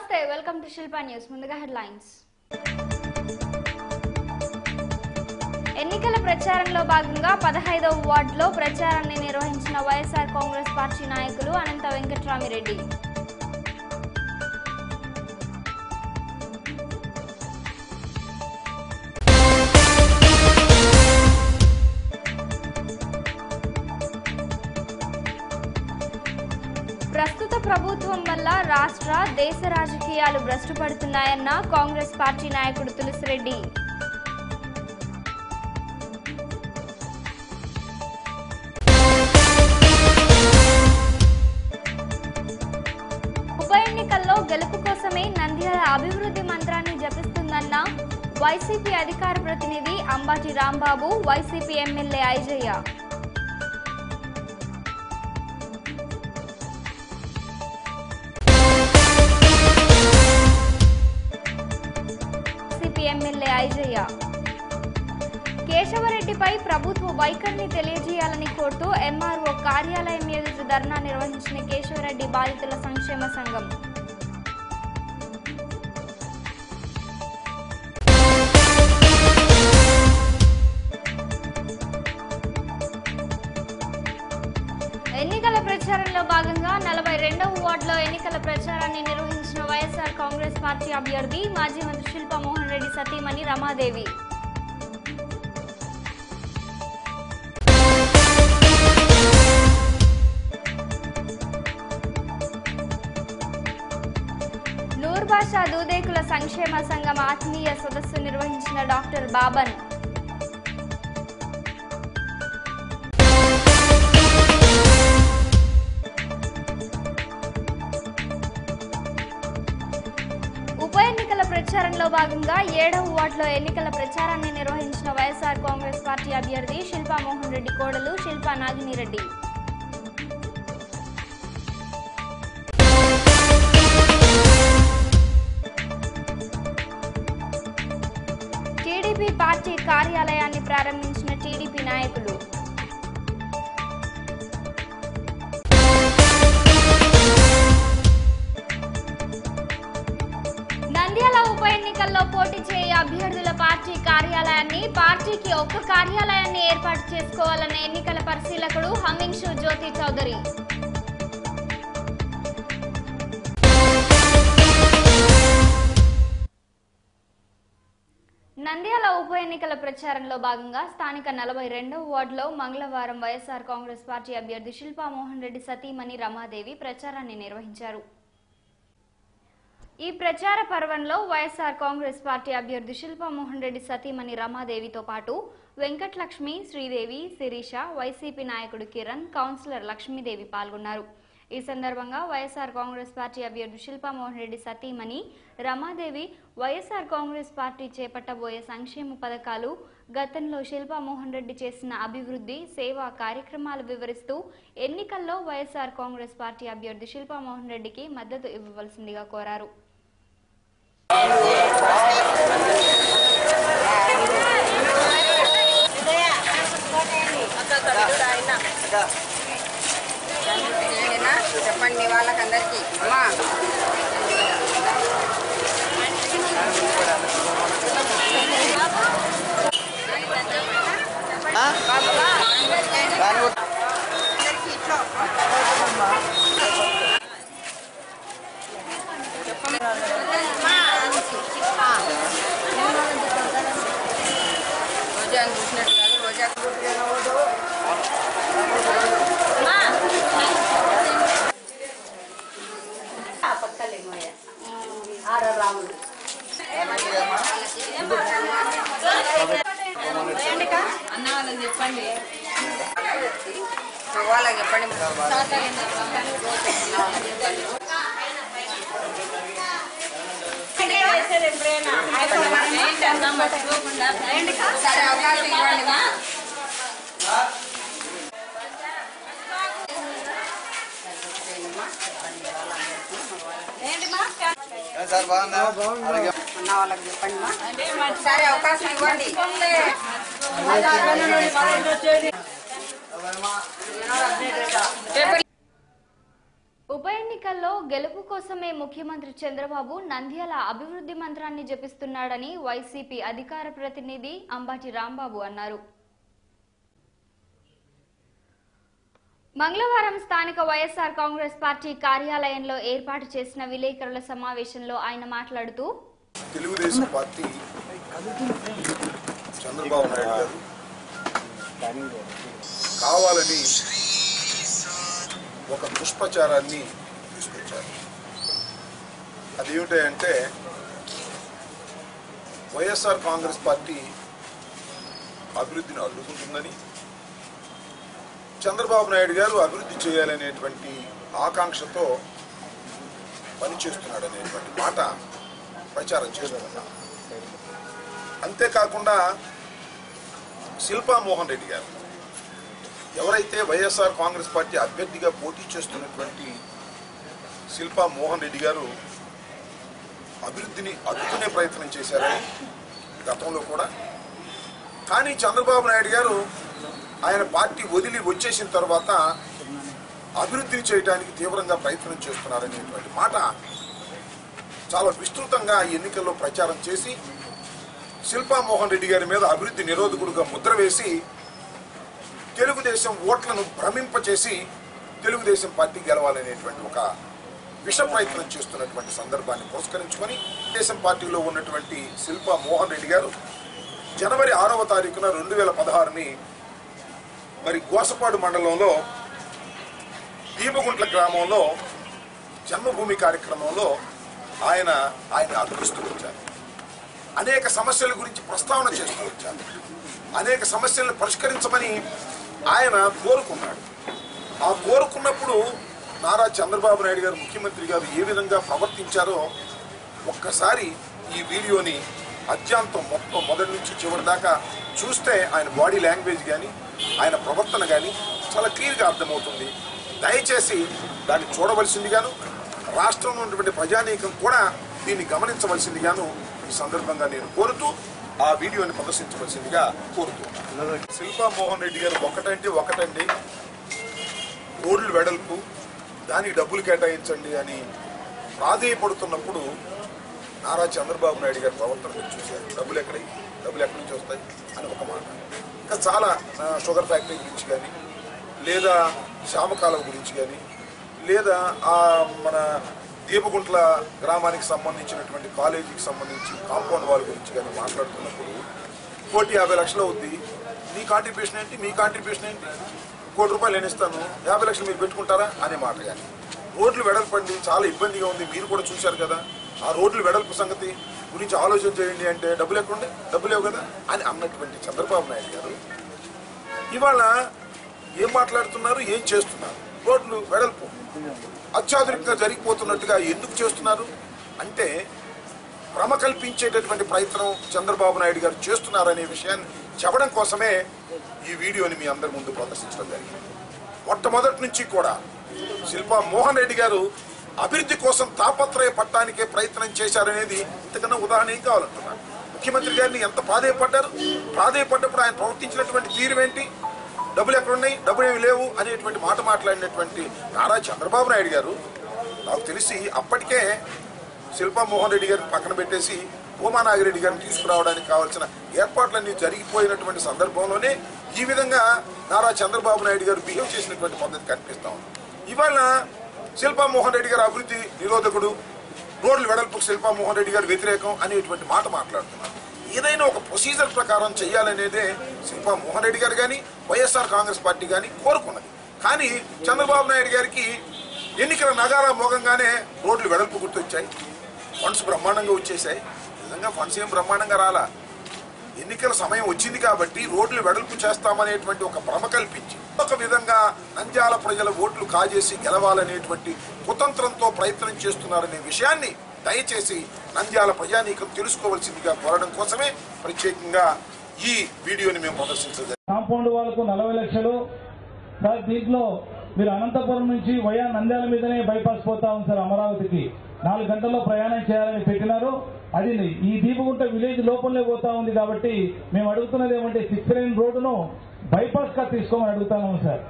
నమస్తే welcome to Shilpa news. ముందుగా headlines. ఎన్నికల ప్రచారంలో భాగంగా 15వ వార్డులో ప్రచారాన్ని నిర్వహించిన వైఎస్ఆర్ కాంగ్రెస్ పార్టీ నాయకులు అనంత వెంకట్రామిరెడ్డి. ప్రస్తుత ప్రభుత్వం వల్ల రాష్ట్ర దేశ రాజకీయాలు భ్రష్టుపడుతున్నాయన్న కాంగ్రెస్ పార్టీ నాయకుడు తులసిరెడ్డి. ఉప ఎన్నికల్లో గెలుపు కోసమే నంద్యాల అభివృద్ధి మంత్రాన్ని జపిస్తుందన్న వైసీపీ అధికార ప్రతినిధి అంబాటి రాంబాబు, వైసీపీ ఎమ్మెల్యే ఐజయ్య. కేశవరెడ్డిపై ప్రభుత్వ వైఖరిని తెలియజేయాలని కోరుతూ ఎంఆర్ఓ కార్యాలయం ఎదుట ధర్నా నిర్వహించిన కేశవరెడ్డి బాధితుల సంక్షేమ సంఘం. ఎన్నికల ప్రచారంలో భాగంగా 42వ వార్డులో ఎన్నికల ప్రచారాన్ని నిర్వహించిన వైఎస్ఆర్ కాంగ్రెస్ పార్టీ అభ్యర్థి మాజీ మంత్రి శిల్పా మోహన్ రెడ్డి సతీమణి రమాదేవి. నూర్బాషా దూదేకుల సంక్షేమ సంఘం ఆత్మీయ సదస్సు నిర్వహించిన డాక్టర్ బాబన్. ఉప ఎన్నికల ప్రచారంలో భాగంగా 7వ వార్డులో ఎన్నికల ప్రచారాన్ని నిర్వహించిన వైఎస్ఆర్ కాంగ్రెస్ పార్టీ అభ్యర్థి శిల్పా మోహన్ రెడ్డి కోడలు శిల్పా నాగినిరెడ్డి. టీడీపీ పార్టీ కార్యాలయాన్ని ప్రారంభించిన టీడీపీ నాయకులు. నంద్యాల ఉప ఎన్నికల్లో పోటీ చేయ అభ్యర్థుల పార్టీ కార్యాలయాన్ని పార్టీకి ఒక్క కార్యాలయాన్ని ఏర్పాటు చేసుకోవాలన్న ఎన్నికల పరిశీలకుడు హమ్మింగ్ షూ జ్యోతి చౌదరి. నంద్యాల ఉప ఎన్నికల ప్రచారంలో భాగంగా స్థానిక 42వ వార్డులో మంగళవారం వైఎస్ఆర్ కాంగ్రెస్ పార్టీ అభ్యర్థి శిల్పా మోహన్ రెడ్డి సతీమణి రమాదేవి ప్రచారాన్ని నిర్వహించారు. ఈ ప్రచార పర్వంలో వైఎస్ఆర్ కాంగ్రెస్ పార్టీ అభ్యర్థి శిల్పా మోహన్ రెడ్డి సతీమణి రమాదేవితో పాటు వెంకటలక్ష్మి, శ్రీదేవి, శిరీష, వైసీపీ నాయకుడు కిరణ్, కౌన్సిలర్ లక్ష్మీదేవి పాల్గొన్నారు. ఈ సందర్భంగా వైఎస్ఆర్ కాంగ్రెస్ పార్టీ అభ్యర్థి శిల్పా మోహన్ రెడ్డి సతీమణి రమాదేవి వైఎస్ఆర్ కాంగ్రెస్ పార్టీ చేపట్టబోయే సంక్షేమ పథకాలు, గతంలో శిల్పా మోహన్ రెడ్డి చేసిన అభివృద్ధి, సేవా కార్యక్రమాలు వివరిస్తూ ఎన్నికల్లో వైఎస్ఆర్ కాంగ్రెస్ పార్టీ అభ్యర్థి శిల్పా మోహన్ రెడ్డికి మద్దతు ఇవ్వవలసిందిగా కోరారు. చెప్పండి వాళ్ళకందరికీ రోజా చూసినట్టు కాదు, రోజా అన్న వాళ్ళని చెప్పండి, వాళ్ళకి చెప్పండి. సరే అవకాశం ఇవ్వండి. సార్ బాగుందా? అన్న వాళ్ళకి చెప్పండి, సరే అవకాశం ఇవ్వండి. ఉప ఉప ఎన్నికల్లో గెలుపు కోసమే ముఖ్యమంత్రి చంద్రబాబు నంద్యాల అభివృద్ధి మంత్రాన్ని జపిస్తున్నాడని వైసీపీ అధికార ప్రతినిధి అంబటి రాంబాబు అన్నారు. మంగళవారం స్థానిక వైఎస్ఆర్ కాంగ్రెస్ పార్టీ కార్యాలయంలో ఏర్పాటు చేసిన విలేకరుల సమావేశంలో ఆయన మాట్లాడుతూ తెలుగుదేశం పార్టీ చంద్రబాబు నాయుడు గారు కావాలని ఒక దుష్ప్రచారాన్ని తీసుకొచ్చారు. అదేమిటంటే వైఎస్ఆర్ కాంగ్రెస్ పార్టీ అభివృద్ధిని అడ్డుకుంటుందని, చంద్రబాబు నాయుడు గారు అభివృద్ధి చేయాలనేటువంటి ఆకాంక్షతో పనిచేస్తున్నాడనేటువంటి మాట ప్రచారం చేస్తున్నారు. అంతేకాకుండా శిల్పా మోహన్ రెడ్డి గారు, ఎవరైతే వైఎస్ఆర్ కాంగ్రెస్ పార్టీ అభ్యర్థిగా పోటీ చేస్తున్నటువంటి శిల్పా మోహన్ రెడ్డి గారు అభివృద్ధిని అడ్డుకునే ప్రయత్నం చేశారని గతంలో కూడా. కానీ చంద్రబాబు నాయుడు గారు ఆయన పార్టీ వదిలి వచ్చేసిన తర్వాత అభివృద్ధిని చేయడానికి తీవ్రంగా ప్రయత్నం చేస్తున్నారనేటువంటి మాట చాలా విస్తృతంగా ఈ ఎన్నికల్లో ప్రచారం చేసి శిల్పా మోహన్ రెడ్డి గారి మీద అభివృద్ధి నిరోధకుడుగా ముద్ర వేసి తెలుగుదేశం ఓట్లను భ్రమింపచేసి తెలుగుదేశం పార్టీ గెలవాలనేటువంటి ఒక విష ప్రయత్నం చేస్తున్నటువంటి సందర్భాన్ని పురస్కరించుకొని తెలుగుదేశం పార్టీలో ఉన్నటువంటి శిల్పా మోహన్ రెడ్డి గారు జనవరి 6వ తారీఖున 2016 మరి గోసపాడు మండలంలో దీపగుంట్ల గ్రామంలో జన్మభూమి కార్యక్రమంలో ఆయన అర్పిస్తూ వచ్చారు. అనేక సమస్యల గురించి ప్రస్తావన చేస్తూ వచ్చారు. అనేక సమస్యలను పరిష్కరించమని ఆయన కోరుకున్నాడు. ఆ కోరుకున్నప్పుడు నారా చంద్రబాబు నాయుడు గారు ముఖ్యమంత్రి గారు ఏ విధంగా ప్రవర్తించారో ఒక్కసారి ఈ వీడియోని అత్యంతం మొత్తం మొదటి నుంచి చివరి దాకా చూస్తే ఆయన బాడీ లాంగ్వేజ్ కానీ ఆయన ప్రవర్తన కానీ చాలా క్లియర్గా అర్థమవుతుంది. దయచేసి దాన్ని చూడవలసిందిగాను రాష్ట్రంలో ఉన్నటువంటి ప్రజానీకం కూడా దీన్ని గమనించవలసిందిగాను ఈ సందర్భంగా నేను కోరుతూ ఆ వీడియోని ప్రదర్శించవలసిందిగా కోరుతున్నాను. శిల్పా మోహన్ రెడ్డి గారు ఒకటండి రోడ్లు వెడల్పు, దానికి డబ్బులు కేటాయించండి అని ప్రాధేయపడుతున్నప్పుడు నారా చంద్రబాబు నాయుడు గారి ప్రవర్తన చూశారు. డబ్బులు ఎక్కడి నుంచి వస్తాయి అని ఒక మాట. ఇంకా చాలా షుగర్ ఫ్యాక్టరీ గురించి కానీ, లేదా శ్యామకాలం గురించి కానీ, లేదా మన దీపగుంట్ల గ్రామానికి సంబంధించినటువంటి కాలేజీకి సంబంధించి కాంపౌండ్ వాల్ గురించి కానీ మాట్లాడుతున్నప్పుడు 1,50 లక్షలు అవుద్ది, మీ కాంట్రిబ్యూషన్ ఏంటి, మీ కాంట్రిబ్యూషన్ ఏంటి, ₹1,00,000 నేను ఇస్తాను, 50 లక్షలు మీరు పెట్టుకుంటారా అనే మాట. కానీ రోడ్లు వెడల్పండి, చాలా ఇబ్బందిగా ఉంది, మీరు కూడా చూశారు కదా, ఆ రోడ్లు వెడల్పు సంగతి గురించి ఆలోచన చేయండి అంటే డబ్బులు ఎక్కడుండే, డబ్బులు లేవు కదా అని అన్నటువంటి చంద్రబాబు నాయుడు గారు ఇవాళ ఏం మాట్లాడుతున్నారు, ఏం చేస్తున్నారు? రోడ్లు వెడల్పు అత్యాధునికంగా జరిగిపోతున్నట్టుగా ఎందుకు చేస్తున్నారు అంటే భ్రమ కల్పించేటటువంటి ప్రయత్నం చంద్రబాబు నాయుడు గారు చేస్తున్నారనే విషయాన్ని చెప్పడం కోసమే ఈ వీడియోని మీ అందరి ముందు ప్రదర్శించడం జరిగింది. మొట్టమొదటి నుంచి కూడా శిల్పా మోహన్ రెడ్డి గారు అభివృద్ధి కోసం తాపత్రయపడటానికే ప్రయత్నం చేశారనేది ఇంతకన్నా ఉదాహరణ ఏం కావాలంటున్నారు. ముఖ్యమంత్రి గారిని ఎంత ప్రాధేయపడ్డప్పుడు ఆయన ప్రవర్తించినటువంటి తీరు ఏంటి, డబ్బులు ఎక్కడున్నాయి, డబ్బులు ఏమి లేవు అనేటువంటి మాట మాట్లాడినటువంటి నారా చంద్రబాబు నాయుడు గారు నాకు తెలిసి అప్పటికే శిల్పా మోహన్ రెడ్డి గారిని పక్కన పెట్టేసి భూమా నాగిరెడ్డి గారిని తీసుకురావడానికి కావాల్సిన ఏర్పాట్లన్నీ జరిగిపోయినటువంటి సందర్భంలోనే ఈ విధంగా నారా చంద్రబాబు నాయుడు గారు బిహేవ్ చేసినటువంటి పద్ధతి కనిపిస్తా ఉంది. ఇవాళ శిల్పా మోహన్ రెడ్డి గారు అభివృద్ధి నిరోధకుడు, రోడ్లు వెడల్పుకు శిల్పా మోహన్ రెడ్డి గారు వ్యతిరేకం అనేటువంటి మాట మాట్లాడుతున్నారు. ఏదైనా ఒక ప్రొసీజర్ ప్రకారం చేయాలనేదే శిల్పా మోహన్ రెడ్డి గారు కానీ వైఎస్ఆర్ కాంగ్రెస్ పార్టీ కానీ కోరుకున్నది. కానీ చంద్రబాబు నాయుడు గారికి ఎన్నికల నగారా మోగంగానే రోడ్లు వెడల్పు గుర్తొచ్చాయి, ఫండ్స్ బ్రహ్మాండంగా వచ్చేసాయి. నిజంగా ఫండ్స్ ఏం బ్రహ్మాండంగా రాలా, ఎన్నికల సమయం వచ్చింది కాబట్టి రోడ్లు వెడల్పు చేస్తామనేటువంటి ఒక భ్రమ కల్పించి ఒక విధంగా నంద్యాల ప్రజల ఓట్లు కాజేసి గెలవాలనేటువంటి కుతంత్రంతో ప్రయత్నం చేస్తున్నారనే విషయాన్ని దయచేసి నంద్యాల ప్రజానీకం తెలుసుకోవాల్సిందిగా కోరడం కోసమే ప్రత్యేకంగా ఈ వీడియోని మేము ప్రదర్శించలేదు. కాంపౌండ్ వాళ్ళకు 40 లక్షలు సార్. దీంట్లో మీరు అనంతపురం నుంచి వయా నంద్యాల మీదనే బైపాస్ పోతా ఉంది సార్. అమరావతికి 4 గంటల్లో ప్రయాణం చేయాలని పెట్టినారు. అది ఈ దీపగుంట విలేజ్ లోపలే పోతా ఉంది. కాబట్టి మేము అడుగుతున్నది ఏమంటే 6 లైన్ రోడ్డును బైపాస్ గా తీసుకోమని అడుగుతాము సార్.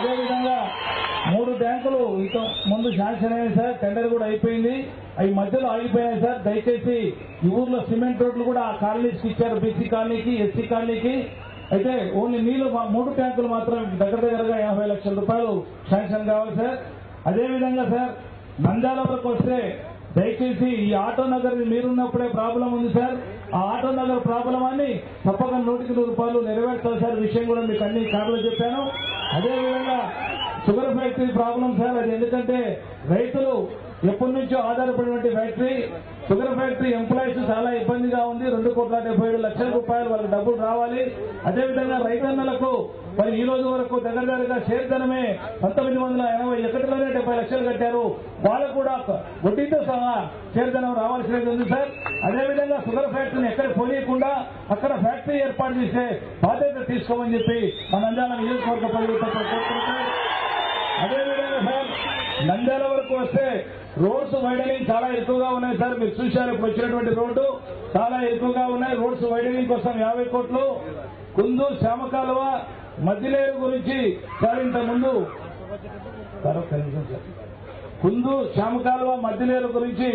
అదేవిధంగా 3 ట్యాంకులు ఇంత ముందు శాంక్షన్ అయ్యాయి సార్, టెండర్ కూడా అయిపోయింది. అవి మధ్యలో ఆగిపోయాయి సార్. దయచేసి ఈ ఊర్లో సిమెంట్ రోడ్లు కూడా ఆ కాలనీస్కి ఇచ్చారు, బీసీ కాలనీకి, ఎస్సీ కాలనీకి. అయితే ఓన్లీ నీళ్లు 3 ట్యాంకులు మాత్రం దగ్గరగా 50 లక్షల రూపాయలు శాంక్షన్ కావాలి సార్. అదేవిధంగా సార్ నంద్యాల వరకు వస్తే దయచేసి ఈ ఆటో నగర్ మీరున్నప్పుడే ప్రాబ్లం ఉంది సార్. ఆ ఆటో నగర్ ప్రాబ్లం అని తప్పక 100కి 100 రూపాయలు నెరవేర్చాలి సార్. విషయం కూడా మీకు అన్ని కార్లు చెప్పాను. అదేవిధంగా షుగర్ ఫ్యాక్టరీ ప్రాబ్లం సార్. అది ఎందుకంటే రైతులు ఎప్పటి నుంచో ఆధారపడినటువంటి ఫ్యాక్టరీ. షుగర్ ఫ్యాక్టరీ ఎంప్లాయీస్ చాలా ఇబ్బందిగా ఉంది. 2,77 లక్షల రూపాయలు వాళ్ళకి డబ్బులు రావాలి. అదేవిధంగా రైతన్నలకు మరి ఈ రోజు వరకు దగ్గరగా షేర్ధనమే 1981లోనే 70 లక్షలు కట్టారు. వాళ్ళకు కూడా వడ్డీతో సహా షేర్ధనం రావాల్సినది ఉంది సార్. అదేవిధంగా షుగర్ ఫ్యాక్టరీని ఎక్కడ పోనీయకుండా అక్కడ ఫ్యాక్టరీ ఏర్పాటు చేసే బాధ్యత తీసుకోమని చెప్పి మన నంద్యాల నియోజకవర్గ పరిధితో కోరుకుంటున్నారు. అదేవిధంగా సార్ నంద్యాల వరకు వస్తే రోడ్స్ వైడనింగ్ చాలా ఎక్కువగా ఉన్నాయి సార్. మీరు చూశారు ఇప్పుడు వచ్చినటువంటి రోడ్డు చాలా ఎక్కువగా ఉన్నాయి. రోడ్స్ వైడనింగ్ కోసం 50 కోట్లు. కుందు శ్యామకాలువ మధ్యలేరు గురించి సార్ ఇంత ముందు కుందు శ్యామకాలువ మధ్యలేరు గురించి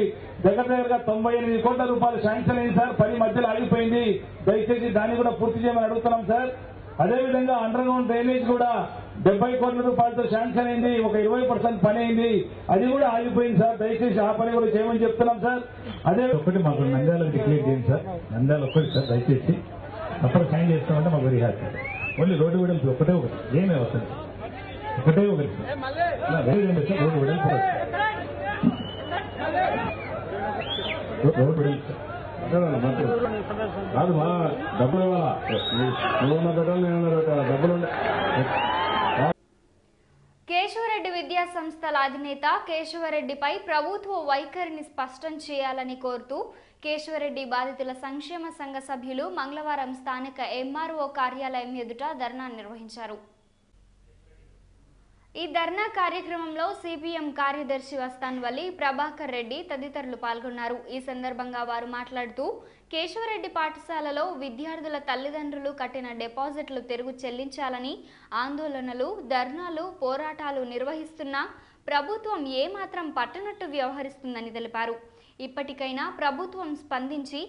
దగ్గరగా 98 కోట్ల రూపాయలు శాంక్షన్ అయింది సార్. పని మధ్యలో ఆగిపోయింది. దయచేసి దాన్ని కూడా పూర్తి చేయమని అడుగుతున్నాం సార్. అదేవిధంగా అండర్ గ్రౌండ్ డ్రైనేజ్ కూడా 70 కోట్ల రూపాయలతో శాంక్షన్ అయింది. ఒక 20% పని అయింది. అది కూడా ఆగిపోయింది సార్. దయచేసి ఆ పని కూడా చేయమని చెప్తున్నాం సార్. అదే ఒకటి మాకు నంద్యాల డిక్లేర్ చేయండి సార్. నంద్యాల ఒక్కటి సార్ దయచేసి అప్పుడు సైన్ చేస్తామంటే మాకు వెరీ హ్యాపీ. ఓన్లీ రోడ్డు వెడల్పు ఒకటే ఒకటి, ఏమే వస్తుంది ఒకటే ఒకటి సార్. వెరీ సార్ రోడ్డు వెడల్పు రోడ్డు వెడల్పు కాదు మా డబ్బులు ఇవ్వాలా. నువ్వు పెట్టాలి, నేను డబ్బులు. కేశవరెడ్డి విద్యా సంస్థల అధినేత కేశవరెడ్డిపై ప్రభుత్వ వైఖరిని స్పష్టం చేయాలని కోరుతూ కేశవరెడ్డి బాధితుల సంక్షేమ సంఘ సభ్యులు మంగళవారం స్థానిక ఎంఆర్ఓ కార్యాలయం ఎదుట ధర్నా నిర్వహించారు. ఈ ధర్నా కార్యక్రమంలో సిపిఎం కార్యదర్శి వస్తాన్వల్లి ప్రభాకర్ రెడ్డి తదితరులు పాల్గొన్నారు. ఈ సందర్భంగా వారు మాట్లాడుతూ కేశవరెడ్డి పాఠశాలలో విద్యార్థుల తల్లిదండ్రులు కట్టిన డిపాజిట్లు తిరుగు చెల్లించాలని ఆందోళనలు, ధర్నాలు, పోరాటాలు నిర్వహిస్తున్నా ప్రభుత్వం ఏమాత్రం పట్టనట్టు వ్యవహరిస్తుందని తెలిపారు. ఇప్పటికైనా ప్రభుత్వం స్పందించి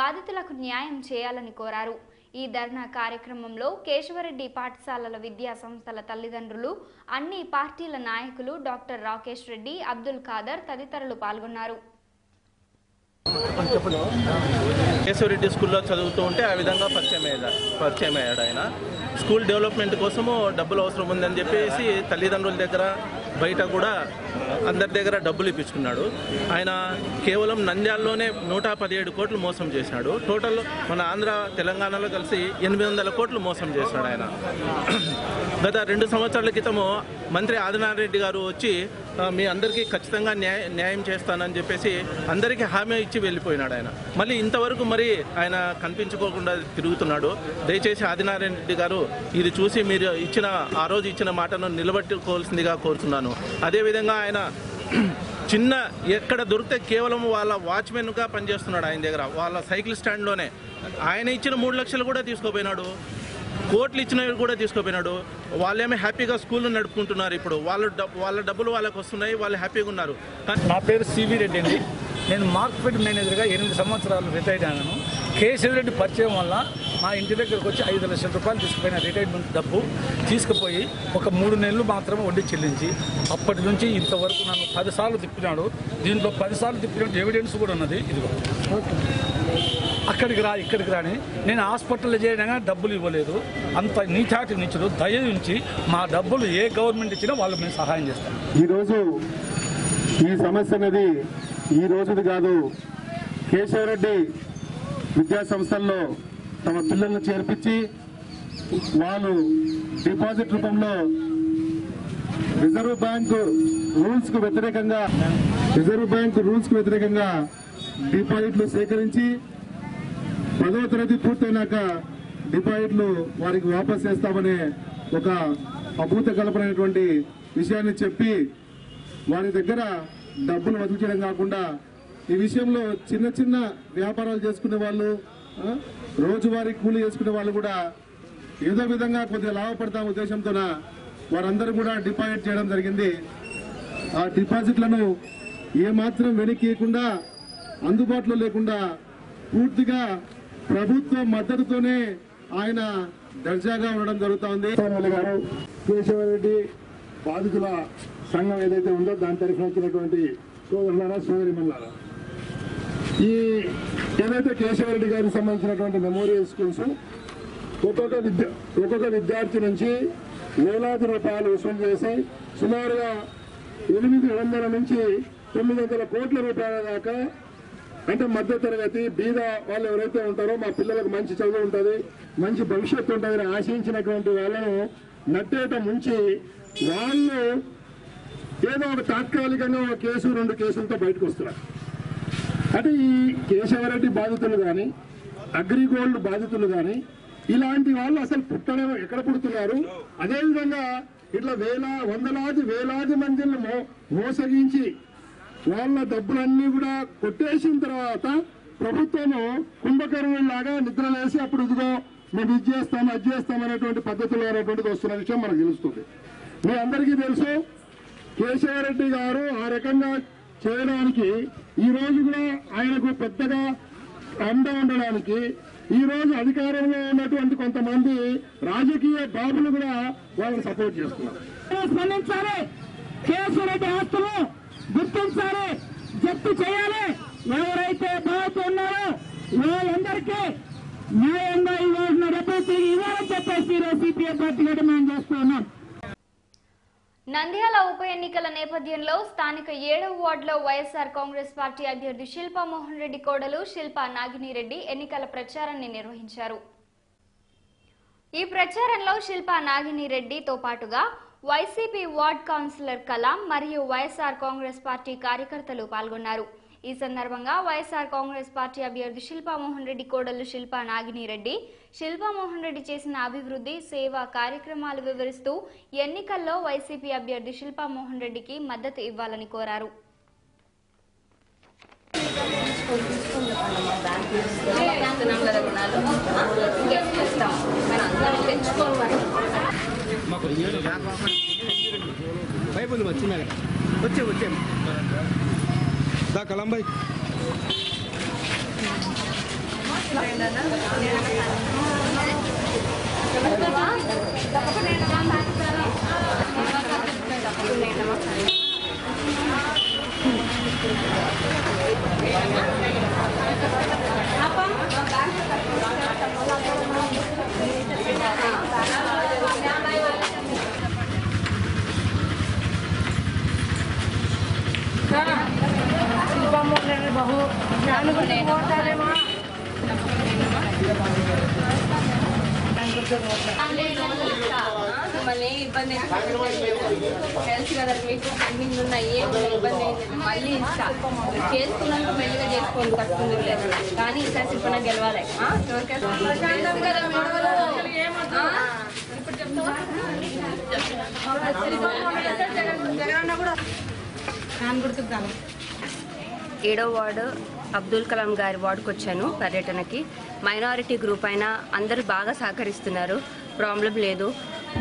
బాధితులకు న్యాయం చేయాలని కోరారు. ఈ ధర్నా కార్యక్రమంలో కేశవరెడ్డి పాఠశాలల విద్యా సంస్థల తల్లిదండ్రులు, అన్ని పార్టీల నాయకులు, డాక్టర్ రాకేష్ రెడ్డి, అబ్దుల్ ఖాదర్ తదితరులు పాల్గొన్నారు. కేశవరెడ్డి స్కూల్లో చదువుతూ ఉంటే ఆ విధంగా పరిచయం అయ్యాడు. ఆయన స్కూల్ డెవలప్మెంట్ కోసము డబ్బులు అవసరం ఉందని చెప్పేసి తల్లిదండ్రుల దగ్గర బయట కూడా అందరి దగ్గర డబ్బులు ఇప్పించుకున్నాడు. ఆయన కేవలం నంద్యాలలోనే 117 కోట్లు మోసం చేసినాడు. టోటల్ మన ఆంధ్ర తెలంగాణలో కలిసి 800 కోట్లు మోసం చేసినాడు ఆయన. గత 2 సంవత్సరాల క్రితము మంత్రి ఆదినారాయణ రెడ్డి గారు వచ్చి మీ అందరికీ ఖచ్చితంగా న్యాయం చేస్తానని చెప్పేసి అందరికీ హామీ ఇచ్చి వెళ్ళిపోయినాడు ఆయన. మళ్ళీ ఇంతవరకు మరి ఆయన కనిపించుకోకుండా తిరుగుతున్నాడు. దయచేసి ఆదినారాయణ రెడ్డి గారు ఇది చూసి మీరు ఆ రోజు ఇచ్చిన మాటను నిలబెట్టుకోవాల్సిందిగా కోరుతున్నాను. అదేవిధంగా ఆయన చిన్న ఎక్కడ దొరికితే కేవలం వాళ్ళ వాచ్మెన్గా పనిచేస్తున్నాడు. ఆయన దగ్గర వాళ్ళ సైకిల్ స్టాండ్లోనే ఆయన ఇచ్చిన 3 లక్షలు కూడా తీసుకోపోయినాడు. కోట్లు ఇచ్చినవి కూడా తీసుకోపోయినాడు. వాళ్ళేమో హ్యాపీగా స్కూల్ నడుపుకుంటున్నారు. ఇప్పుడు వాళ్ళ డబ్బులు వాళ్ళకి వస్తున్నాయి, వాళ్ళు హ్యాపీగా ఉన్నారు. నా పేరు సివి రెడ్డి అండి. నేను మార్కెట్ మేనేజర్గా 8 సంవత్సరాలు రిటైర్డ్ అయినాను. కేశవరెడ్డి పరిచయం వల్ల మా ఇంటి దగ్గరకు వచ్చి 5 లక్షల రూపాయలు తీసుకుపోయిన రిటైర్మెంట్ డబ్బు తీసుకుపోయి ఒక 3 నెలలు మాత్రమే వడ్డీ చెల్లించి అప్పటి నుంచి ఇంతవరకు నన్ను 10 సార్లు తిప్పినాడు. దీంట్లో 10 సార్లు తిప్పినట్టు ఎవిడెన్స్ కూడా ఉన్నది. ఇదిగో అక్కడికి రా ఇక్కడికి రాని నేను హాస్పిటల్లో చేయడానికి డబ్బులు ఇవ్వలేదు. అంత నీచాటి నీచుడు దయ ఉంచి మా డబ్బులు ఏ గవర్నమెంట్ ఇచ్చినా వాళ్ళు మేము సహాయం చేస్తాం. ఈరోజు ఈ సమస్య అనేది ఈ రోజుది కాదు. కేశవరెడ్డి విద్యా సంస్థల్లో తమ పిల్లలను చేర్పించి వాళ్ళు డిపాజిట్ రూపంలో రిజర్వ్ బ్యాంకు రూల్స్ కు వ్యతిరేకంగా డిపాజిట్లు సేకరించి 10వ తరగతి పూర్తయినాక డిపాజిట్లు వారికి వాపస్ చేస్తామనే ఒక అభూత కల్పనైనటువంటి విషయాన్ని చెప్పి వారి దగ్గర డబ్బులు వసూలు చేయడం కాకుండా ఈ విషయంలో చిన్న చిన్న వ్యాపారాలు చేసుకునే వాళ్ళు, రోజువారీ కూలీ చేసుకునే వాళ్ళు కూడా ఏదో విధంగా కొద్దిగా లాభపడతాం ఉద్దేశంతోన వారందరూ కూడా డిపాజిట్ చేయడం జరిగింది. ఆ డిపాజిట్లను ఏమాత్రం వెనక్కియకుండా అందుబాటులో లేకుండా పూర్తిగా ప్రభుత్వ మద్దతుతోనే ఆయన దర్జాగా ఉండడం జరుగుతోంది. గారు కేశవరెడ్డి బాధితుల సంఘం ఏదైతే ఉందో దాని తరఫున వచ్చినటువంటి సోదరులారా సోదరిమణులారా, ఈ ఏదైతే కేశవరెడ్డి గారికి సంబంధించినటువంటి మెమోరియల్ స్కూల్స్ ఒక్కొక్క విద్యార్థి నుంచి వేలాది రూపాయలు వసూలు చేసి సుమారుగా 800 నుంచి 900 కోట్ల రూపాయల దాకా, అంటే మధ్య తరగతి బీద వాళ్ళు ఎవరైతే ఉంటారో మా పిల్లలకు మంచి చదువు ఉంటుంది, మంచి భవిష్యత్తు ఉంటుందని ఆశించినటువంటి వాళ్ళను నట్టేట ముంచి వాళ్ళు ఏదో ఒక తాత్కాలికంగా ఒక కేసు 2 కేసులతో బయటకు వస్తున్నారు. అంటే ఈ కేశవరెడ్డి బాధితులు కానీ అగ్రిగోల్డ్ బాధితులు కానీ ఇలాంటి వాళ్ళు అసలు పుట్టడం ఎక్కడ పుడుతున్నారు? అదేవిధంగా ఇట్లా వేలాది మందిని మోసగించి వాళ్ళ డబ్బులన్నీ కూడా కొట్టేసిన తర్వాత ప్రభుత్వము కుంభకర్ణులాగా నిద్రలేసి అప్పుడు ఇదిగో మేము ఇది చేస్తాం అది చేస్తాం అనేటువంటి పద్ధతులు అనేటువంటిది వస్తున్న విషయం మనకు తెలుస్తుంది. మీ అందరికీ తెలుసు కేశవరెడ్డి గారు ఆ రకంగా చేయడానికి ఈ రోజు కూడా ఆయనకు పెద్దగా అండ ఉండడానికి ఈ రోజు అధికారంలో ఉన్నటువంటి కొంతమంది రాజకీయ బాబులు కూడా వాళ్ళని సపోర్ట్ చేస్తున్నారు. స్పందించాలి, కేశవరెడ్డి ఆస్తులు గుర్తించాలి, జప్తు చేయాలి. ఎవరైతే బాగుతున్నారో వాళ్ళందరికీ న్యాయంగా ఇవ్వాల్సిన డబ్బులు తిరిగి ఇవ్వాలని చెప్పేసి సిపిఐ పార్టీగా డిమాండ్ చేస్తూ ఉన్నాం. నంద్యాల ఉప ఎన్నికల నేపథ్యంలో స్థానిక 7వ వార్డులో వైఎస్ఆర్ కాంగ్రెస్ పార్టీ అభ్యర్థి శిల్పా మోహన్ రెడ్డి కోడలు శిల్పా నాగినిరెడ్డి ఎన్నికల ప్రచారాన్ని నిర్వహించారు. ఈ ప్రచారంలో శిల్పా నాగినిరెడ్డితో పాటుగా వైసీపీ వార్డ్ కౌన్సిలర్ కలాం మరియు వైఎస్ఆర్ కాంగ్రెస్ పార్టీ కార్యకర్తలు పాల్గొన్నారు. ఈ సందర్భంగా వైఎస్ఆర్ కాంగ్రెస్ పార్టీ అభ్యర్థి శిల్పా మోహన్ రెడ్డి కోడలు శిల్పా నాగినిరెడ్డి శిల్పా మోహన్ రెడ్డి చేసిన అభివృద్ధి సేవా కార్యక్రమాలు వివరిస్తూ ఎన్నికల్లో వైసీపీ అభ్యర్థి శిల్పా మోహన్ రెడ్డికి మద్దతు ఇవ్వాలని కోరారు. కలంబాయ్ బహు మళ్ళీ ఇబ్బంది తెలుసు కదా మీకు పెండింగ్ ఉన్న ఏ ఇబ్బంది అయింది మళ్ళీ ఇస్తా చేసుకున్నాక మెల్లిగా చేసుకోండి కట్టుకుంది లేదు కానీ ఈసారి శిల్పన గెలవాలి ఏడో వార్డు అబ్దుల్ కలాం గారి వార్డుకు వచ్చాను పర్యటనకి. మైనారిటీ గ్రూప్ అయినా అందరూ బాగా సహకరిస్తున్నారు, ప్రాబ్లం లేదు.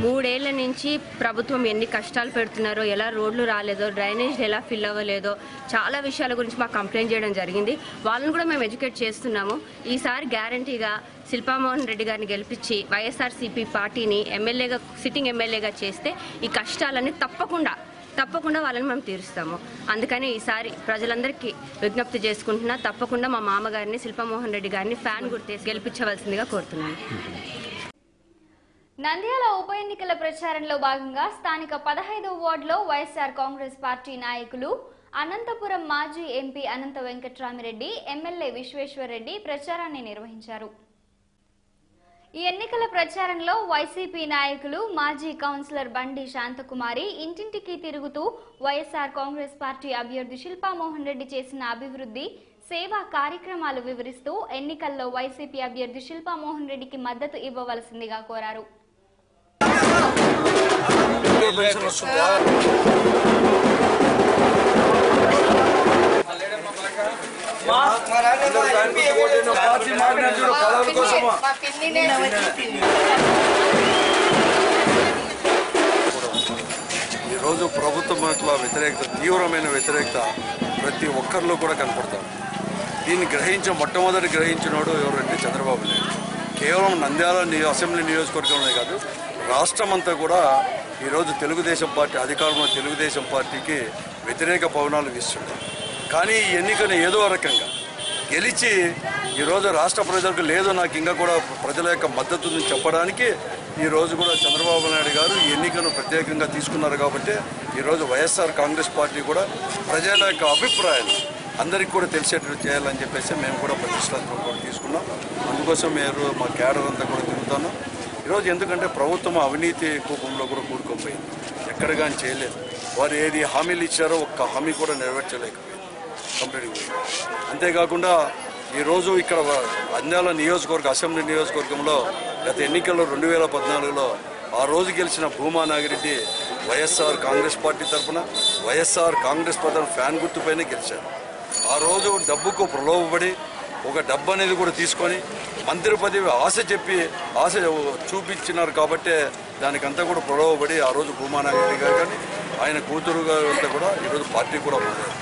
3 ఏళ్ల నుంచి ప్రభుత్వం ఎన్ని కష్టాలు పెడుతున్నారో, ఎలా రోడ్లు రాలేదో, డ్రైనేజ్ ఎలా ఫిల్ అవ్వలేదో చాలా విషయాల గురించి మాకు కంప్లైంట్ చేయడం జరిగింది. వాళ్ళని కూడా మేము ఎడ్యుకేట్ చేస్తున్నాము. ఈసారి గ్యారంటీగా శిల్పా మోహన్ రెడ్డి గారిని గెలిపించి వైఎస్ఆర్సీపీ పార్టీని ఎమ్మెల్యేగా సిట్టింగ్ ఎమ్మెల్యేగా చేస్తే ఈ కష్టాలన్నీ తప్పకుండా వాళ్ళని మేము తీరుస్తాము. అందుకని ఈసారి ప్రజలందరికీ విజ్ఞప్తి చేసుకుంటున్నా, తప్పకుండా మా మామగారిని శిల్పా మోహన్ రెడ్డి గారిని ఫ్యాన్ గుర్తేసి గెలిపించవలసిందిగా కోరుతున్నాను. నంద్యాల ఉప ఎన్నికల ప్రచారంలో భాగంగా స్థానిక 15వ వార్డులో వైఎస్ఆర్ కాంగ్రెస్ పార్టీ నాయకులు అనంతపురం మాజీ ఎంపీ అనంత వెంకట్రామిరెడ్డి, ఎమ్మెల్యే విశ్వేశ్వరరెడ్డి ప్రచారాన్ని నిర్వహించారు. ఈ ఎన్నికల ప్రచారంలో వైసీపీ నాయకులు మాజీ కౌన్సిలర్ బండి శాంతకుమారి ఇంటింటికి తిరుగుతూ వైఎస్ఆర్ కాంగ్రెస్ పార్టీ అభ్యర్థి శిల్పా మోహన్ రెడ్డి చేసిన అభివృద్ధి సేవా కార్యక్రమాలు వివరిస్తూ ఎన్నికల్లో వైసీపీ అభ్యర్థి శిల్పా మోహన్ రెడ్డికి మద్దతు ఇవ్వవలసిందిగా కోరారు. ఈరోజు ప్రభుత్వం పట్ల వ్యతిరేకత, తీవ్రమైన వ్యతిరేకత ప్రతి ఒక్కరిలో కూడా కనపడతాం. దీన్ని మొట్టమొదటి గ్రహించినోడు ఎవరంటే చంద్రబాబు నాయుడు. కేవలం నంద్యాల అసెంబ్లీ నియోజకవర్గంలో కాదు, రాష్ట్రం అంతా కూడా ఈరోజు తెలుగుదేశం పార్టీ అధికారంలో తెలుగుదేశం పార్టీకి వ్యతిరేక పవనాలు వీస్తున్నారు. కానీ ఈ ఎన్నికను ఏదో రకంగా గెలిచి ఈరోజు రాష్ట్ర ప్రజలకు లేదు, నాకు ఇంకా కూడా ప్రజల యొక్క మద్దతుని చెప్పడానికి ఈరోజు కూడా చంద్రబాబు నాయుడు గారు ఈ ఎన్నికను ప్రత్యేకంగా తీసుకున్నారు. కాబట్టి ఈరోజు వైఎస్ఆర్ కాంగ్రెస్ పార్టీ కూడా ప్రజల యొక్క అభిప్రాయాలు అందరికీ కూడా తెలిసేటట్టు చేయాలని చెప్పేసి మేము కూడా ప్రతిష్టాత్మకంగా కూడా తీసుకున్నాం. అందుకోసం మేము మా క్యాడర్ అంతా కూడా తిరుగుతాను ఈరోజు. ఎందుకంటే ప్రభుత్వం అవినీతి కూపంలో కూడా కూడుకోపోయింది, ఎక్కడ కానీ చేయలేదు. వారు ఏది హామీలు ఇచ్చారో ఒక్క హామీ కూడా నెరవేర్చలేకపోయింది, కంప్లీట్గా. అంతేకాకుండా ఈరోజు ఇక్కడ నంద్యాల అసెంబ్లీ నియోజకవర్గంలో గత ఎన్నికల్లో 2014లో ఆ రోజు గెలిచిన భూమా నాగిరెడ్డి వైఎస్ఆర్ కాంగ్రెస్ పార్టీ తరఫున వైఎస్ఆర్ కాంగ్రెస్ పార్టీ ఫ్యాన్ గుర్తుపైనే గెలిచారు. ఆ రోజు డబ్బుకు ప్రలోభపడి ఒక డబ్బు అనేది కూడా తీసుకొని మంత్రి పదవి ఆశ చూపించినారు. కాబట్టే దానికంతా కూడా ప్రలోభపడి ఆ రోజు భూమా నాగిరెడ్డి గారు కానీ ఆయన కూతురు గారు అంతా కూడా ఈరోజు పార్టీ కూడా మారారు.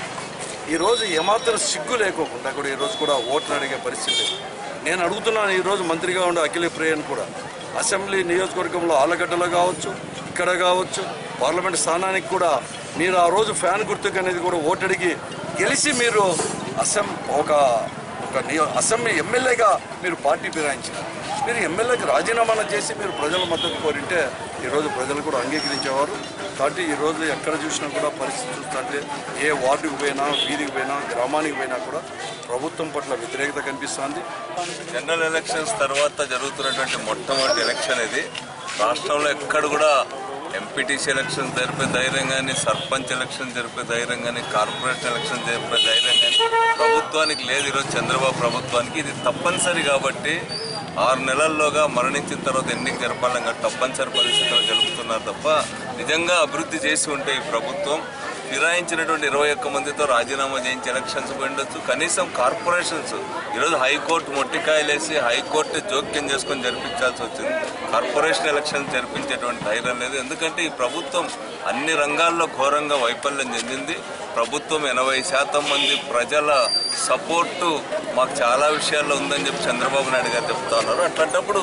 ఈరోజు ఏమాత్రం సిగ్గు లేకోకుండా కూడా ఈరోజు కూడా ఓట్లు అడిగే పరిస్థితి లేదు. నేను అడుగుతున్నాను, ఈరోజు మంత్రిగా ఉండే అఖిల ప్రియను కూడా అసెంబ్లీ నియోజకవర్గంలో ఆలగడ్డలో కావచ్చు, ఇక్కడ కావచ్చు, పార్లమెంట్ స్థానానికి కూడా మీరు ఆ రోజు ఫ్యాన్ గుర్తుకు అనేది కూడా ఓటడిగి గెలిచి మీరు అసెంబ్లీ ఎమ్మెల్యేగా మీరు పార్టీ ఫిరాయించారు. మీరు ఎమ్మెల్యేకి రాజీనామా చేసి మీరు ప్రజల మద్దతు కోరింటే ఈరోజు ప్రజలు కూడా అంగీకరించేవారు. కాబట్టి ఈరోజు ఎక్కడ చూసినా కూడా పరిస్థితి చూస్తుంటే ఏ వార్డుకు పోయినా, వీధికి పోయినా, గ్రామానికి పోయినా కూడా ప్రభుత్వం పట్ల వ్యతిరేకత కనిపిస్తుంది. జనరల్ ఎలక్షన్స్ తర్వాత జరుగుతున్నటువంటి మొట్టమొదటి ఎలక్షన్ ఇది. రాష్ట్రంలో ఎక్కడ కూడా ఎంపీటీసీ ఎలక్షన్ జరిపే ధైర్యం కానీ, సర్పంచ్ ఎలక్షన్ జరిపే ధైర్యం కానీ, కార్పొరేషన్ ఎలక్షన్ జరిపే ధైర్యం కానీ ప్రభుత్వానికి లేదు. ఈరోజు చంద్రబాబు ప్రభుత్వానికి ఇది తప్పనిసరి. కాబట్టి 6 నెలల్లోగా మరణించిన తర్వాత ఎన్నిక జరపాలని తప్పనిసరి పరిస్థితుల్లో జరుపుతున్నారు తప్ప నిజంగా అభివృద్ధి చేసి ఉంటే ఈ ప్రభుత్వం ఫిరాయించినటువంటి 21 మందితో రాజీనామా చేయించి ఎలక్షన్స్ పోయిండొచ్చు. కనీసం కార్పొరేషన్స్ ఈరోజు హైకోర్టు మొట్టికాయలేసి హైకోర్టు జోక్యం చేసుకొని జరిపించాల్సి వచ్చింది. కార్పొరేషన్ ఎలక్షన్స్ జరిపించేటువంటి ధైర్యం లేదు. ఎందుకంటే ఈ ప్రభుత్వం అన్ని రంగాల్లో ఘోరంగా వైఫల్యం చెందింది. ప్రభుత్వం 80% మంది ప్రజల సపోర్టు మాకు చాలా విషయాల్లో ఉందని చెప్పి చంద్రబాబు నాయుడు గారు చెప్తా ఉన్నారు. అట్లాంటప్పుడు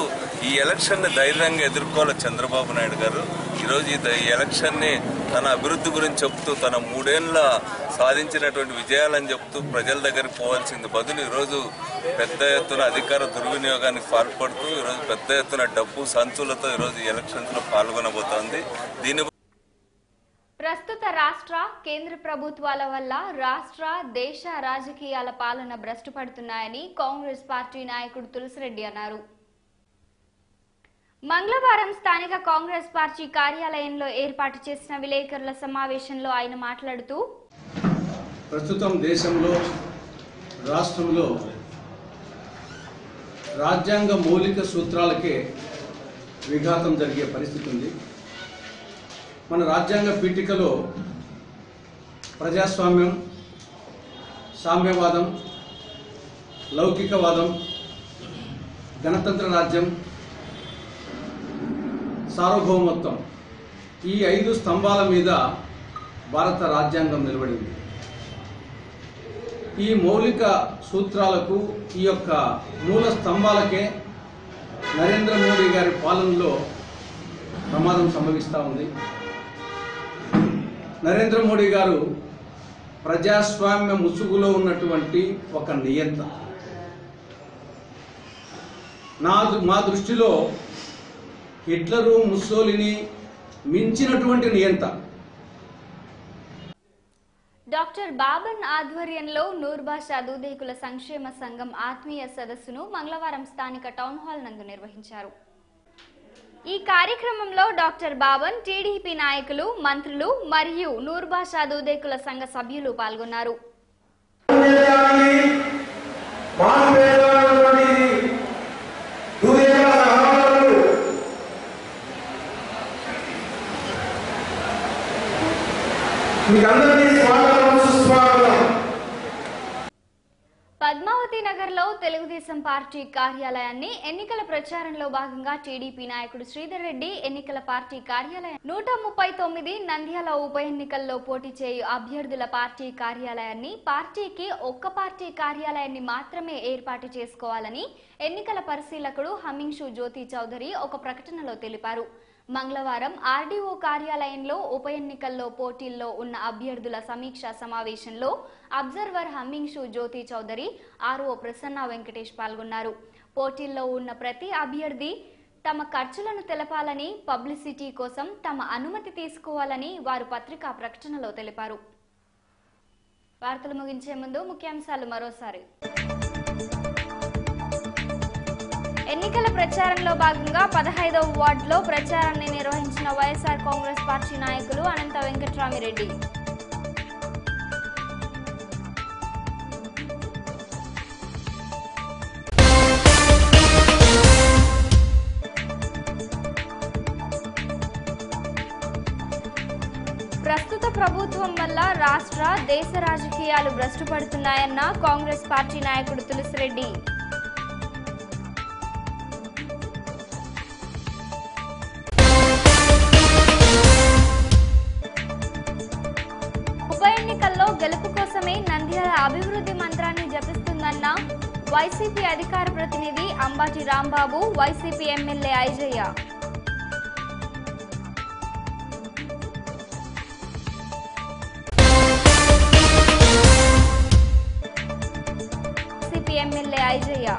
ఈ ఎలక్షన్ని ధైర్యంగా ఎదుర్కోవాలి చంద్రబాబు నాయుడు గారు. ఈరోజు ఈ ఎలక్షన్ని తన అభివృద్ధి గురించి చెప్తూ తన 3 ఏళ్ళ సాధించినటువంటి విజయాలని చెప్తూ ప్రజల దగ్గరికి పోవాల్సింది బదులు ఈరోజు పెద్ద ఎత్తున అధికార దుర్వినియోగానికి పాల్పడుతూ ఈరోజు పెద్ద ఎత్తున డబ్బు సంచులతో ఈరోజు ఈ ఎలక్షన్స్లో పాల్గొనబోతోంది. దీని ప్రస్తుత రాష్ట్ర కేంద్ర ప్రభుత్వాల వల్ల రాష్ట్ర దేశ రాజకీయాల పాలన భ్రష్టు పడుతున్నాయని కాంగ్రెస్ పార్టీ నాయకుడు తులసిరెడ్డి అన్నారు. మంగళవారం స్థానిక కాంగ్రెస్ పార్టీ కార్యాలయంలో ఏర్పాటు చేసిన విలేకరుల సమావేశంలో ఆయన మాట్లాడుతూ, ప్రస్తుతం దేశంలో రాష్ట్రంలో రాజ్యాంగ మౌలిక సూత్రాలకే విఘాతం జరిగే పరిస్థితి ఉంది. మన రాజ్యాంగ పీఠికలో ప్రజాస్వామ్యం, సామ్యవాదం, లౌకికవాదం, గణతంత్ర రాజ్యం, సార్వభౌమత్వం ఈ 5 స్తంభాల మీద భారత రాజ్యాంగం నిలబడింది. ఈ మౌలిక సూత్రాలకు, ఈ యొక్క మూల స్తంభాలకే నరేంద్ర మోడీ గారి పాలనలో ప్రమాదం సంభవిస్తూ ఉంది. నరేంద్ర మోడీ గారు ప్రజాస్వామ్య ముసుగులో ఉన్నటువంటి ఒక నియంత. మా దృష్టిలో హిట్లరు, ముస్సోలిని మించినటువంటి నియంత. డాక్టర్ బాబన్ ఆధ్వర్యంలో నూర్భాషా దూదేకుల సంక్షేమ సంఘం ఆత్మీయ సదస్సును మంగళవారం స్థానిక టౌన్ హాల్ నందు నిర్వహించారు. ఈ కార్యక్రమంలో డాక్టర్ బాబన్, టీడీపీ నాయకులు, మంత్రులు మరియు నూర్భాషా దూదేకుల సంఘ సభ్యులు పాల్గొన్నారు. పద్మావతి నగర్లో తెలుగుదేశం పార్టీ కార్యాలయాన్ని ఎన్నికల ప్రచారంలో భాగంగా టీడీపీ నాయకుడు శ్రీధర్ రెడ్డి ఎన్నికల పార్టీ కార్యాలయం 139 నంద్యాల ఉప ఎన్నికల్లో పోటీ చేయు అభ్యర్థుల పార్టీ కార్యాలయాన్ని పార్టీకి ఒక్క పార్టీ కార్యాలయాన్ని మాత్రమే ఏర్పాటు చేసుకోవాలని ఎన్నికల పరిశీలకుడు హమ్మింగ్ షూ జ్యోతి చౌదరి ఒక ప్రకటనలో తెలిపారు. మంగళవారం ఆర్డీఓ కార్యాలయంలో ఉప ఎన్నికల్లో పోటీల్లో ఉన్న అభ్యర్థుల సమీక్ష సమావేశంలో అబ్జర్వర్ హమ్మింగ్ షూ జ్యోతి చౌదరి, ఆర్ఓ ప్రసన్న వెంకటేష్ పాల్గొన్నారు. పోటీల్లో ఉన్న ప్రతి అభ్యర్థి తమ ఖర్చులను తెలపాలని, పబ్లిసిటీ కోసం తమ అనుమతి తీసుకోవాలని వారు పత్రికా ప్రకటనలో తెలిపారు. వార్తలు ముగించే ముందు ముఖ్యాంశాలు మరోసారి. ఎన్నికల ప్రచారంలో భాగంగా 15వ వార్డులో ప్రచారాన్ని నిర్వహించిన వైఎస్ఆర్ కాంగ్రెస్ పార్టీ నాయకులు అనంత వెంకట్రామిరెడ్డి. ప్రస్తుత ప్రభుత్వం వల్ల రాష్ట్ర, దేశ రాజకీయాలు భ్రష్టుపడుతున్నాయన్న కాంగ్రెస్ పార్టీ నాయకుడు తులసిరెడ్డి. గెలుపు కోసమే నంద్యాల అభివృద్ధి మంత్రాన్ని జపిస్తుందన్న వైసీపీ అధికార ప్రతినిధి అంబాటి రాంబాబు, వైసీపీ ఎమ్మెల్యే ఐజయ్య. వైసీపీ ఎమ్మెల్యే ఐజయ్య.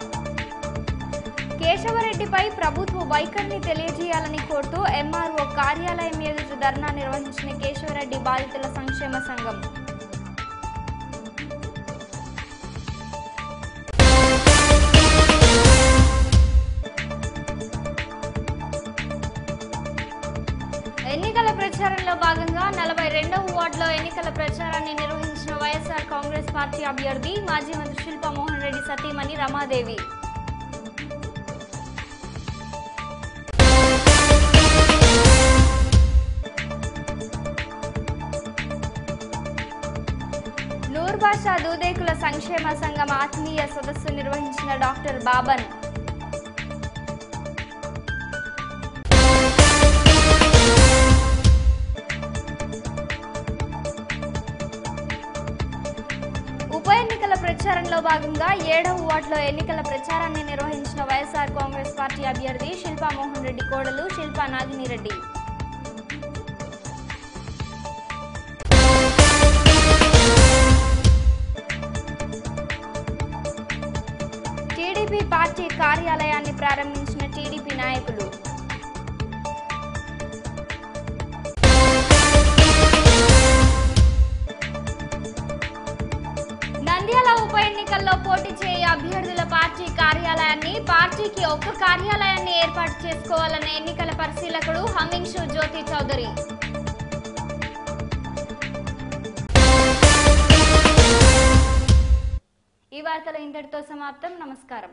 కేశవరెడ్డిపై ప్రభుత్వ వైఖరిని తెలియజేయాలని కోరుతూ ఎంఆర్ఓ కార్యాలయం ఎదుట ధర్నా నిర్వహించిన కేశవరెడ్డి బాధితుల సంక్షేమ సంఘం. ఎన్నికల ప్రచారంలో భాగంగా 42వ వార్డులో ఎన్నికల ప్రచారాన్ని నిర్వహించిన వైఎస్ఆర్ కాంగ్రెస్ పార్టీ అభ్యర్థి మాజీ మంత్రి శిల్పా మోహన్ రెడ్డి సతీమణి రమాదేవి. నూర్బాషా దూదేకుల సంక్షేమ సంఘం ఆత్మీయ సదస్సు నిర్వహించిన డాక్టర్ బాబన్. ఉప ఎన్నికల ప్రచారంలో భాగంగా 7వ వార్డులో ఎన్నికల ప్రచారాన్ని నిర్వహించిన వైఎస్ఆర్ కాంగ్రెస్ పార్టీ అభ్యర్థి శిల్పా మోహన్ రెడ్డి కోడలు శిల్పా నాగినిరెడ్డి. టీడీపీ పార్టీ కార్యాలయాన్ని ప్రారంభించిన టీడీపీ నాయకులు. నంద్యాల ఉప ఎన్నికల్లో పోటీ చేయే అభ్యర్థుల పార్టీ కార్యాలయాన్ని పార్టీకి ఒక్క కార్యాలయాన్ని ఏర్పాటు చేసుకోవాలన్న ఎన్నికల పరిశీలకుడు హమ్మింగ్ షూ జ్యోతి చౌదరి. ఈ వార్తలు ఇంతటితో సమాప్తం. నమస్కారం.